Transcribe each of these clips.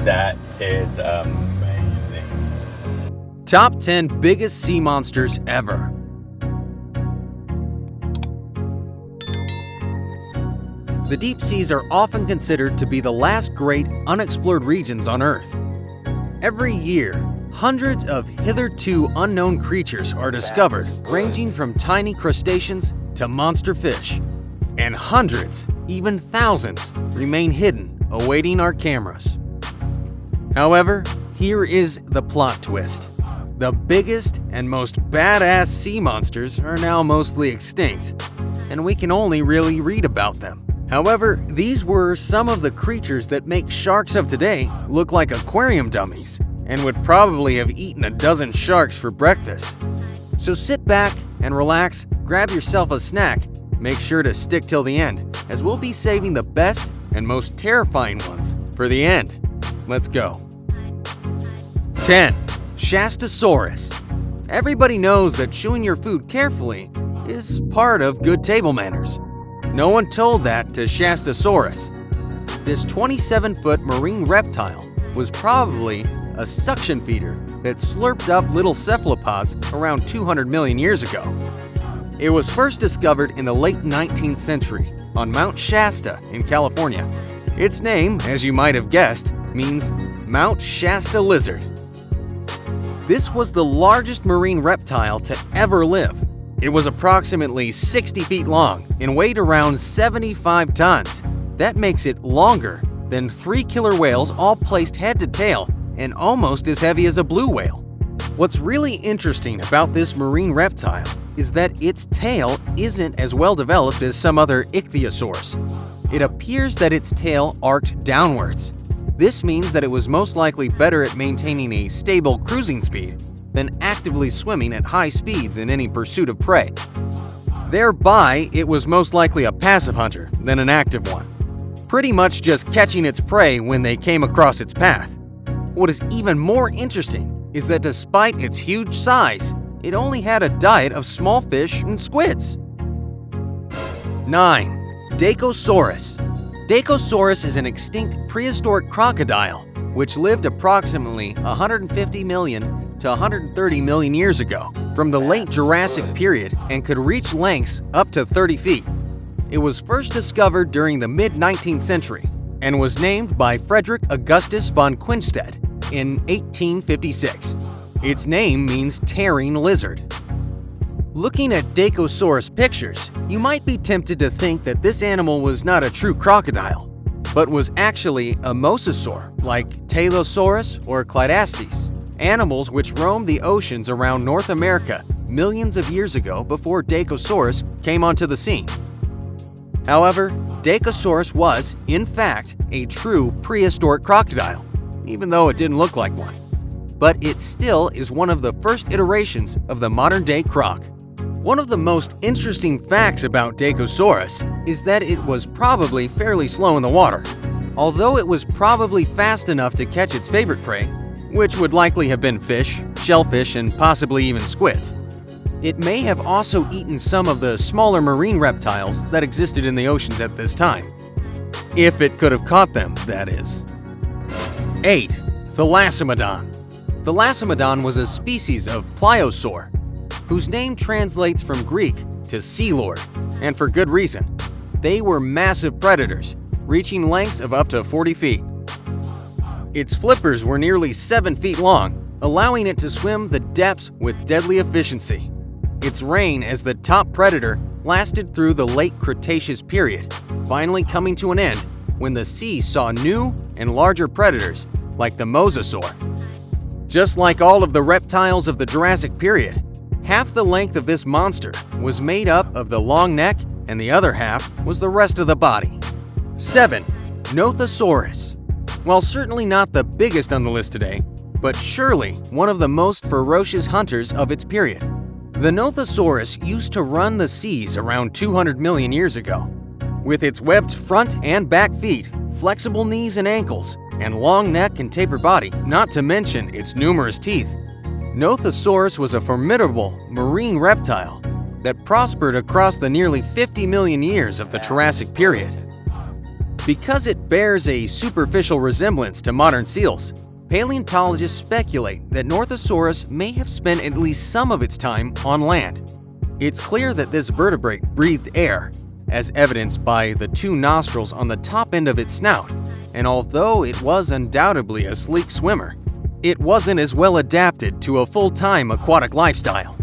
That is amazing. Top 10 biggest sea monsters ever. The deep seas are often considered to be the last great unexplored regions on Earth. Every year, hundreds of hitherto unknown creatures are discovered, ranging from tiny crustaceans to monster fish. And hundreds, even thousands, remain hidden, awaiting our cameras. However, here is the plot twist. The biggest and most badass sea monsters are now mostly extinct, and we can only really read about them. However, these were some of the creatures that make sharks of today look like aquarium dummies and would probably have eaten a dozen sharks for breakfast. So sit back and relax, grab yourself a snack, make sure to stick till the end, as we'll be saving the best and most terrifying ones for the end. Let's go. 10. Shastasaurus. Everybody knows that chewing your food carefully is part of good table manners. No one told that to Shastasaurus. This 27-foot marine reptile was probably a suction feeder that slurped up little cephalopods around 200 million years ago. It was first discovered in the late 19th century on Mount Shasta in California. Its name, as you might have guessed, means Mount Shasta Lizard. This was the largest marine reptile to ever live. It was approximately 60 feet long and weighed around 75 tons. That makes it longer than 3 killer whales all placed head to tail and almost as heavy as a blue whale. What's really interesting about this marine reptile is that its tail isn't as well developed as some other ichthyosaurs. It appears that its tail arced downwards. This means that it was most likely better at maintaining a stable cruising speed than actively swimming at high speeds in any pursuit of prey. Thereby, it was most likely a passive hunter than an active one, pretty much just catching its prey when they came across its path. What is even more interesting is that despite its huge size, it only had a diet of small fish and squids. 9. Decosaurus. Decosaurus is an extinct prehistoric crocodile which lived approximately 150 million to 130 million years ago from the late Jurassic period and could reach lengths up to 30 feet. It was first discovered during the mid-19th century and was named by Frederick Augustus von Quinstead in 1856. Its name means tearing lizard. Looking at Decosaurus pictures, you might be tempted to think that this animal was not a true crocodile, but was actually a mosasaur like Tylosaurus or Clydastes, animals which roamed the oceans around North America millions of years ago before Decosaurus came onto the scene. However, Decosaurus was, in fact, a true prehistoric crocodile, even though it didn't look like one. But it still is one of the first iterations of the modern-day croc. One of the most interesting facts about Decosaurus is that it was probably fairly slow in the water, although it was probably fast enough to catch its favorite prey, which would likely have been fish, shellfish, and possibly even squids. It may have also eaten some of the smaller marine reptiles that existed in the oceans at this time. If it could have caught them, that is. 8. The Lassimadon. The Lassimadon was a species of pliosaur, whose name translates from Greek to sea lord, and for good reason. They were massive predators, reaching lengths of up to 40 feet. Its flippers were nearly 7 feet long, allowing it to swim the depths with deadly efficiency. Its reign as the top predator lasted through the late Cretaceous period, finally coming to an end when the sea saw new and larger predators like the mosasaur. Just like all of the reptiles of the Jurassic period, half the length of this monster was made up of the long neck and the other half was the rest of the body. 7. Nothesaurus. While certainly not the biggest on the list today, but surely one of the most ferocious hunters of its period. The Nothesaurus used to run the seas around 200 million years ago. With its webbed front and back feet, flexible knees and ankles, and long neck and tapered body, not to mention its numerous teeth, Nothesaurus was a formidable marine reptile that prospered across the nearly 50 million years of the Jurassic period. Because it bears a superficial resemblance to modern seals, paleontologists speculate that Nothesaurus may have spent at least some of its time on land. It's clear that this vertebrate breathed air, as evidenced by the two nostrils on the top end of its snout, and although it was undoubtedly a sleek swimmer, it wasn't as well adapted to a full-time aquatic lifestyle.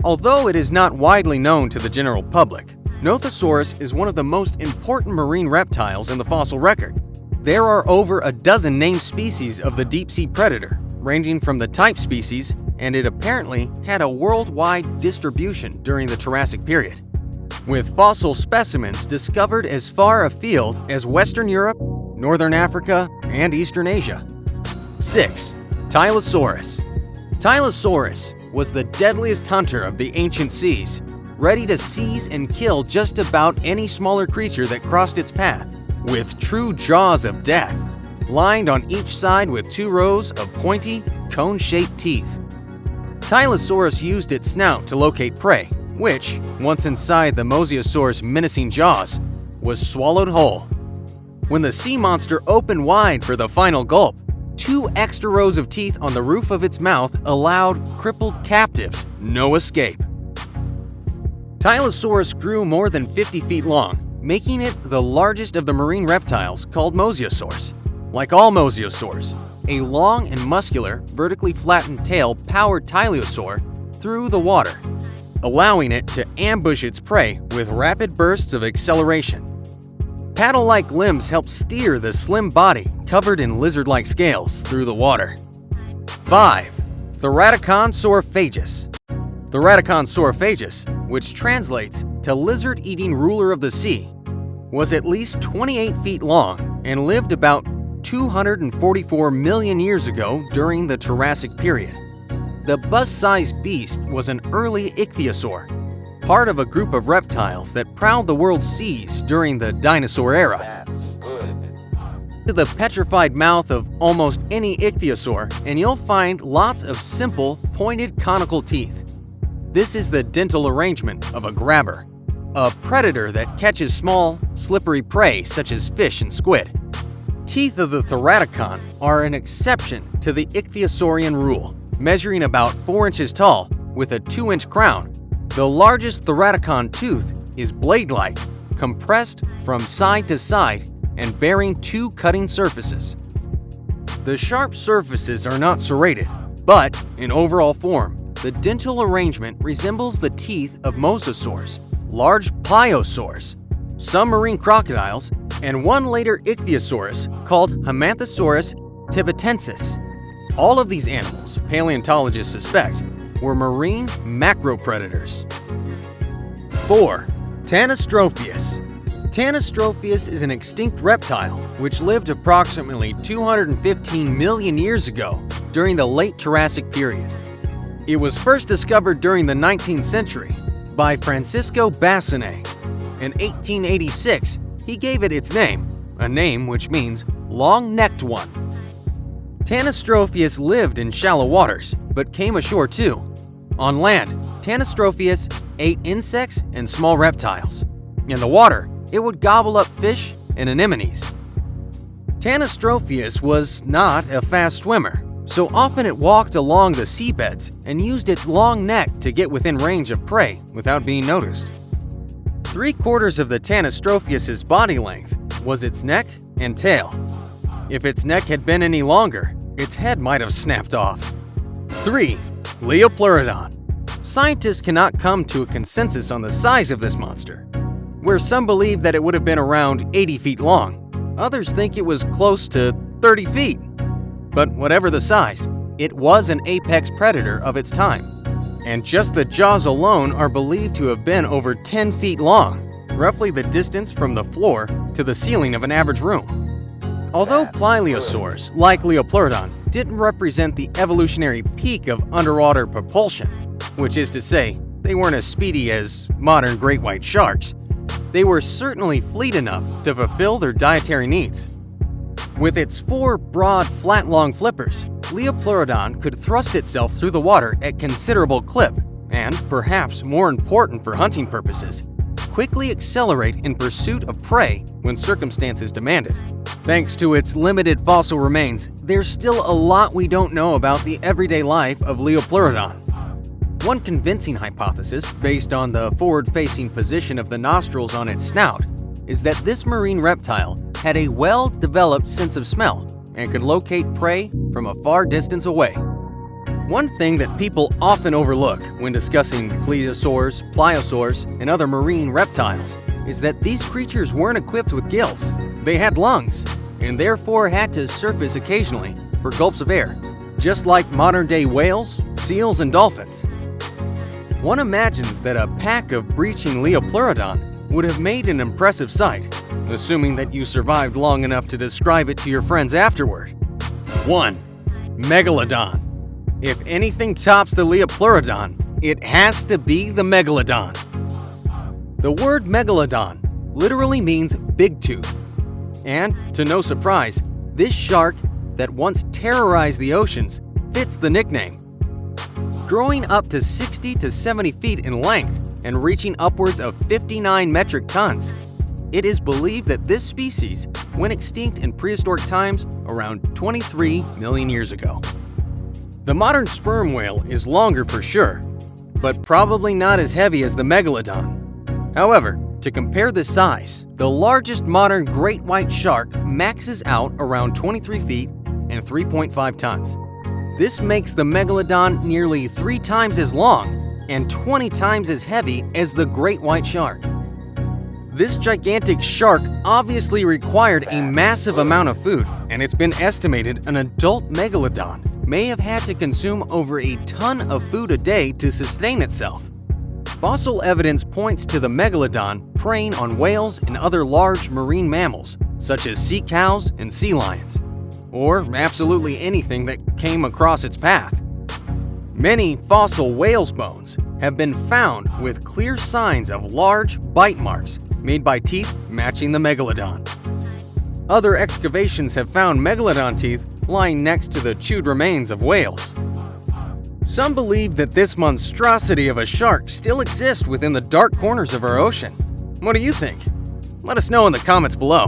Although it is not widely known to the general public, Nothesaurus is one of the most important marine reptiles in the fossil record. There are over a dozen named species of the deep-sea predator, ranging from the type species, and it apparently had a worldwide distribution during the Jurassic period, with fossil specimens discovered as far afield as Western Europe, Northern Africa, and Eastern Asia. 6. Tylosaurus. Tylosaurus was the deadliest hunter of the ancient seas, ready to seize and kill just about any smaller creature that crossed its path, with true jaws of death, lined on each side with 2 rows of pointy, cone-shaped teeth. Tylosaurus used its snout to locate prey, which, once inside the Mosasaurus' menacing jaws, was swallowed whole. When the sea monster opened wide for the final gulp, 2 extra rows of teeth on the roof of its mouth allowed crippled captives no escape. Tylosaurus grew more than 50 feet long, making it the largest of the marine reptiles called mosasaurs. Like all mosasaurs, a long and muscular, vertically flattened tail powered Tylosaur through the water, allowing it to ambush its prey with rapid bursts of acceleration. Paddle-like limbs help steer the slim body covered in lizard-like scales through the water. 5. Theraticons saurophagus. Theraticons saurophagus, which translates to lizard-eating ruler of the sea, was at least 28 feet long and lived about 244 million years ago during the Jurassic period. The bus-sized beast was an early ichthyosaur, part of a group of reptiles that prowled the world's seas during the dinosaur era. To the petrified mouth of almost any ichthyosaur, and you'll find lots of simple, pointed conical teeth. This is the dental arrangement of a grabber, a predator that catches small, slippery prey such as fish and squid. Teeth of the Theraticon are an exception to the ichthyosaurian rule, measuring about 4 inches tall with a 2-inch crown. The largest Theraticon tooth is blade-like, compressed from side to side and bearing 2 cutting surfaces. The sharp surfaces are not serrated, but in overall form, the dental arrangement resembles the teeth of mosasaurs, large pliosaurs, some marine crocodiles, and one later ichthyosaurus called Haemathosaurus tibetensis. All of these animals, paleontologists suspect, were marine macropredators. 4. Tanastrophius. Tanastrophius is an extinct reptile which lived approximately 215 million years ago during the late Jurassic period. It was first discovered during the 19th century by Francisco Bassinet. In 1886, he gave it its name, a name which means long-necked one. Tanastrophius lived in shallow waters, but came ashore too. On land, Tanastrophius ate insects and small reptiles. In the water, it would gobble up fish and anemones. Tanastrophius was not a fast swimmer, so often it walked along the seabeds and used its long neck to get within range of prey without being noticed. 3/4 of the Tanastrophius's body length was its neck and tail. If its neck had been any longer, its head might have snapped off. 3. Leopleuridon. Scientists cannot come to a consensus on the size of this monster. Where some believe that it would have been around 80 feet long, others think it was close to 30 feet. But whatever the size, it was an apex predator of its time. And just the jaws alone are believed to have been over 10 feet long, roughly the distance from the floor to the ceiling of an average room. Although pliosaurs, like Leopleuridon, didn't represent the evolutionary peak of underwater propulsion, which is to say, they weren't as speedy as modern great white sharks, they were certainly fleet enough to fulfill their dietary needs. With its 4 broad, flat-long flippers, Leopleuridon could thrust itself through the water at considerable clip and, perhaps more important for hunting purposes, quickly accelerate in pursuit of prey when circumstances demand it. Thanks to its limited fossil remains, there's still a lot we don't know about the everyday life of Leopleuridon. One convincing hypothesis, based on the forward-facing position of the nostrils on its snout, is that this marine reptile had a well-developed sense of smell and could locate prey from a far distance away. One thing that people often overlook when discussing plesiosaurs, pliosaurs, and other marine reptiles is that these creatures weren't equipped with gills. They had lungs, and therefore had to surface occasionally for gulps of air, just like modern-day whales, seals, and dolphins. One imagines that a pack of breaching Leopleuridon would have made an impressive sight, assuming that you survived long enough to describe it to your friends afterward. 1. Megalodon. If anything tops the Leopleuridon, it has to be the Megalodon. The word Megalodon literally means big tooth. And, to no surprise, this shark that once terrorized the oceans fits the nickname. Growing up to 60 to 70 feet in length and reaching upwards of 59 metric tons, it is believed that this species went extinct in prehistoric times around 23 million years ago. The modern sperm whale is longer for sure, but probably not as heavy as the Megalodon. However, to compare the size, the largest modern great white shark maxes out around 23 feet and 3.5 tons. This makes the Megalodon nearly 3 times as long and 20 times as heavy as the great white shark. This gigantic shark obviously required a massive amount of food, and it's been estimated an adult Megalodon may have had to consume over a ton of food a day to sustain itself. Fossil evidence points to the Megalodon preying on whales and other large marine mammals, such as sea cows and sea lions, or absolutely anything that came across its path. Many fossil whales' bones have been found with clear signs of large bite marks made by teeth matching the Megalodon. Other excavations have found Megalodon teeth lying next to the chewed remains of whales. Some believe that this monstrosity of a shark still exists within the dark corners of our ocean. What do you think? Let us know in the comments below.